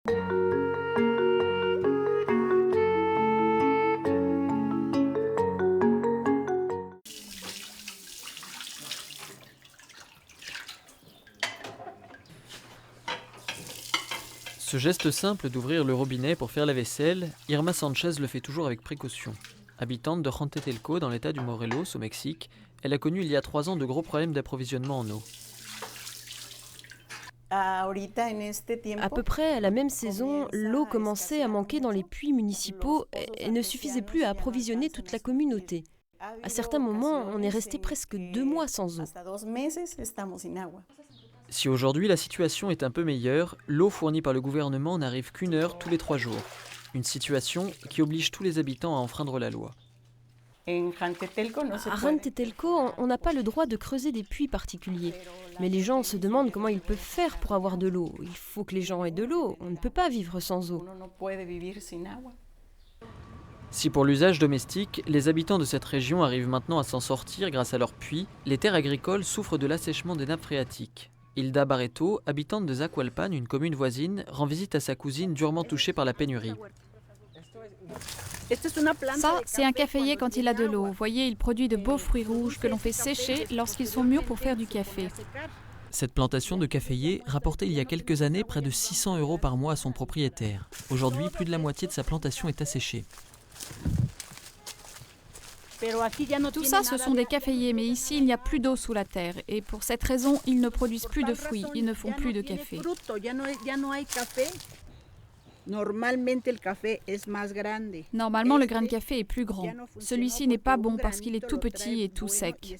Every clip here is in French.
Ce geste simple d'ouvrir le robinet pour faire la vaisselle, Irma Sanchez le fait toujours avec précaution. Habitante de Jantetelco dans l'état du Morelos au Mexique, elle a connu il y a 3 ans de gros problèmes d'approvisionnement en eau. À peu près à la même saison, l'eau commençait à manquer dans les puits municipaux et ne suffisait plus à approvisionner toute la communauté. À certains moments, on est resté presque 2 mois sans eau. Si aujourd'hui la situation est un peu meilleure, l'eau fournie par le gouvernement n'arrive qu'1 heure tous les 3 jours. Une situation qui oblige tous les habitants à enfreindre la loi. À Jantetelco, on n'a pas le droit de creuser des puits particuliers. Mais les gens se demandent comment ils peuvent faire pour avoir de l'eau. Il faut que les gens aient de l'eau. On ne peut pas vivre sans eau. Si pour l'usage domestique, les habitants de cette région arrivent maintenant à s'en sortir grâce à leurs puits, les terres agricoles souffrent de l'assèchement des nappes phréatiques. Hilda Barreto, habitante de Zacualpan, une commune voisine, rend visite à sa cousine durement touchée par la pénurie. Ça, c'est un caféier quand il a de l'eau. Vous voyez, il produit de beaux fruits rouges que l'on fait sécher lorsqu'ils sont mûrs pour faire du café. Cette plantation de caféiers rapportait il y a quelques années près de 600 € par mois à son propriétaire. Aujourd'hui, plus de la moitié de sa plantation est asséchée. Tout ça, ce sont des caféiers, mais ici, il n'y a plus d'eau sous la terre. Et pour cette raison, ils ne produisent plus de fruits, ils ne font plus de café. Normalement, le grain de café est plus grand. Celui-ci n'est pas bon parce qu'il est tout petit et tout sec.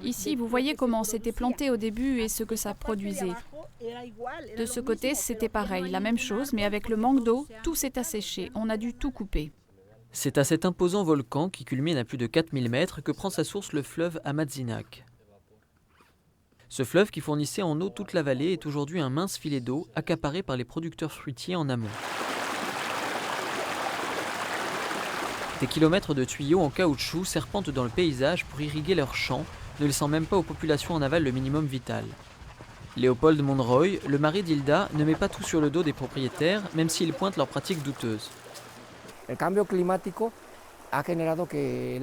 Ici, vous voyez comment c'était planté au début et ce que ça produisait. De ce côté, c'était pareil, la même chose, mais avec le manque d'eau, tout s'est asséché. On a dû tout couper. C'est à cet imposant volcan qui culmine à plus de 4000 mètres que prend sa source le fleuve Amatzinac. Ce fleuve qui fournissait en eau toute la vallée est aujourd'hui un mince filet d'eau accaparé par les producteurs fruitiers en amont. Des kilomètres de tuyaux en caoutchouc serpentent dans le paysage pour irriguer leurs champs, ne laissant même pas aux populations en aval le minimum vital. Léopold Monroy, le mari d'Hilda, ne met pas tout sur le dos des propriétaires, même s'il pointe leurs pratiques douteuses.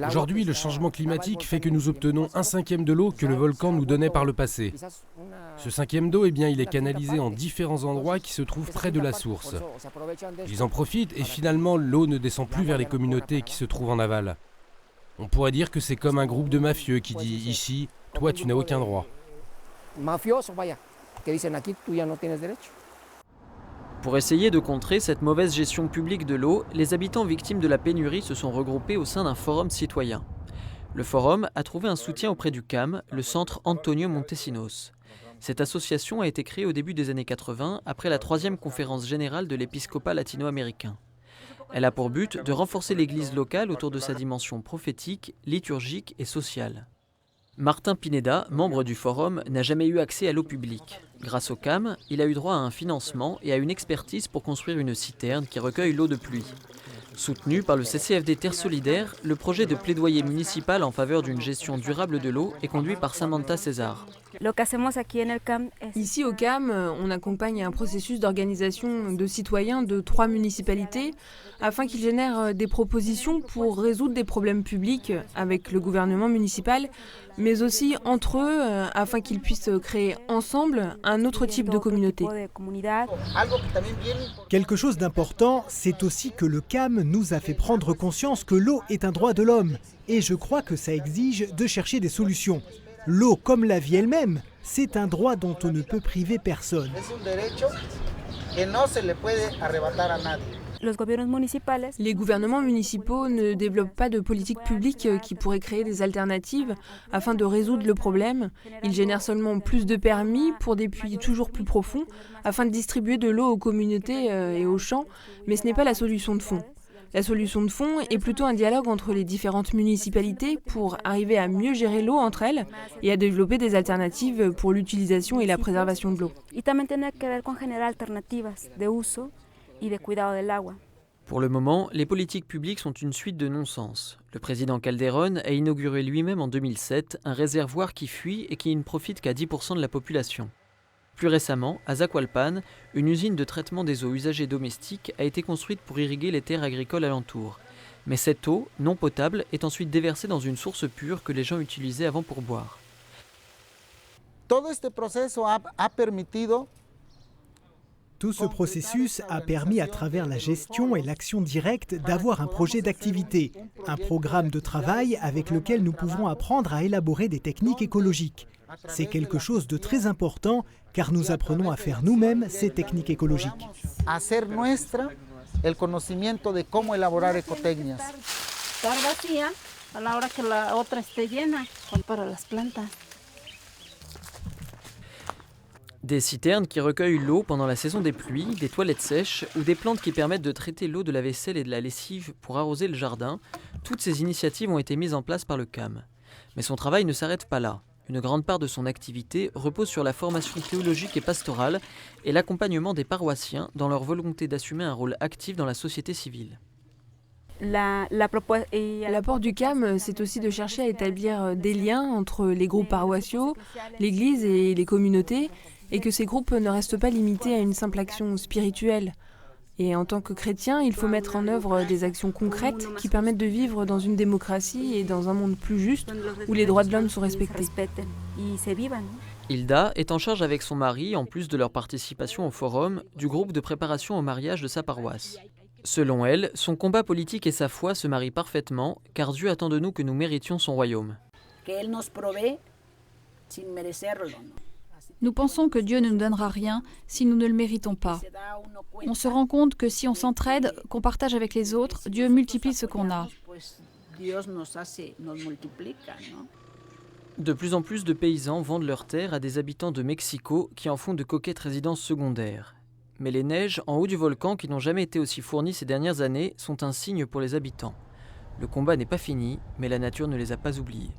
Aujourd'hui, le changement climatique fait que nous obtenons 1/5 de l'eau que le volcan nous donnait par le passé. Ce 1/5 d'eau, il est canalisé en différents endroits qui se trouvent près de la source. Ils en profitent et finalement, l'eau ne descend plus vers les communautés qui se trouvent en aval. On pourrait dire que c'est comme un groupe de mafieux qui dit ici, toi tu n'as aucun droit. Pour essayer de contrer cette mauvaise gestion publique de l'eau, les habitants victimes de la pénurie se sont regroupés au sein d'un forum citoyen. Le forum a trouvé un soutien auprès du CAM, le centre Antonio Montesinos. Cette association a été créée au début des années 80, après la 3e conférence générale de l'épiscopat latino-américain. Elle a pour but de renforcer l'église locale autour de sa dimension prophétique, liturgique et sociale. Martin Pineda, membre du forum, n'a jamais eu accès à l'eau publique. Grâce au CAM, il a eu droit à un financement et à une expertise pour construire une citerne qui recueille l'eau de pluie. Soutenu par le CCFD Terre Solidaire, le projet de plaidoyer municipal en faveur d'une gestion durable de l'eau est conduit par Samantha César. Ici au CAM, on accompagne un processus d'organisation de citoyens de 3 municipalités afin qu'ils génèrent des propositions pour résoudre des problèmes publics avec le gouvernement municipal, mais aussi entre eux afin qu'ils puissent créer ensemble un autre type de communauté. Quelque chose d'important, c'est aussi que le CAM nous a fait prendre conscience que l'eau est un droit de l'homme. Et je crois que ça exige de chercher des solutions. L'eau, comme la vie elle-même, c'est un droit dont on ne peut priver personne. Les gouvernements municipaux ne développent pas de politique publique qui pourrait créer des alternatives afin de résoudre le problème. Ils génèrent seulement plus de permis pour des puits toujours plus profonds afin de distribuer de l'eau aux communautés et aux champs, mais ce n'est pas la solution de fond. La solution de fond est plutôt un dialogue entre les différentes municipalités pour arriver à mieux gérer l'eau entre elles et à développer des alternatives pour l'utilisation et la préservation de l'eau. Pour le moment, les politiques publiques sont une suite de non-sens. Le président Calderón a inauguré lui-même en 2007 un réservoir qui fuit et qui ne profite qu'à 10% de la population. Plus récemment, à Zacualpan, une usine de traitement des eaux usagées domestiques a été construite pour irriguer les terres agricoles alentours. Mais cette eau, non potable, est ensuite déversée dans une source pure que les gens utilisaient avant pour boire. Tout ce processus a permis, à travers la gestion et l'action directe, d'avoir un projet d'activité, un programme de travail avec lequel nous pouvons apprendre à élaborer des techniques écologiques. C'est quelque chose de très important car nous apprenons à faire nous-mêmes ces techniques écologiques. Des citernes qui recueillent l'eau pendant la saison des pluies, des toilettes sèches ou des plantes qui permettent de traiter l'eau de la vaisselle et de la lessive pour arroser le jardin, toutes ces initiatives ont été mises en place par le CAM. Mais son travail ne s'arrête pas là. Une grande part de son activité repose sur la formation théologique et pastorale et l'accompagnement des paroissiens dans leur volonté d'assumer un rôle actif dans la société civile. L'apport du CAM, c'est aussi de chercher à établir des liens entre les groupes paroissiaux, l'Église et les communautés, et que ces groupes ne restent pas limités à une simple action spirituelle. Et en tant que chrétien, il faut mettre en œuvre des actions concrètes qui permettent de vivre dans une démocratie et dans un monde plus juste où les droits de l'homme sont respectés. Hilda est en charge avec son mari, en plus de leur participation au forum, du groupe de préparation au mariage de sa paroisse. Selon elle, son combat politique et sa foi se marient parfaitement, car Dieu attend de nous que nous méritions son royaume. Nous pensons que Dieu ne nous donnera rien si nous ne le méritons pas. On se rend compte que si on s'entraide, qu'on partage avec les autres, Dieu multiplie ce qu'on a. De plus en plus de paysans vendent leurs terres à des habitants de Mexico qui en font de coquettes résidences secondaires. Mais les neiges en haut du volcan, qui n'ont jamais été aussi fournies ces dernières années, sont un signe pour les habitants. Le combat n'est pas fini, mais la nature ne les a pas oubliés.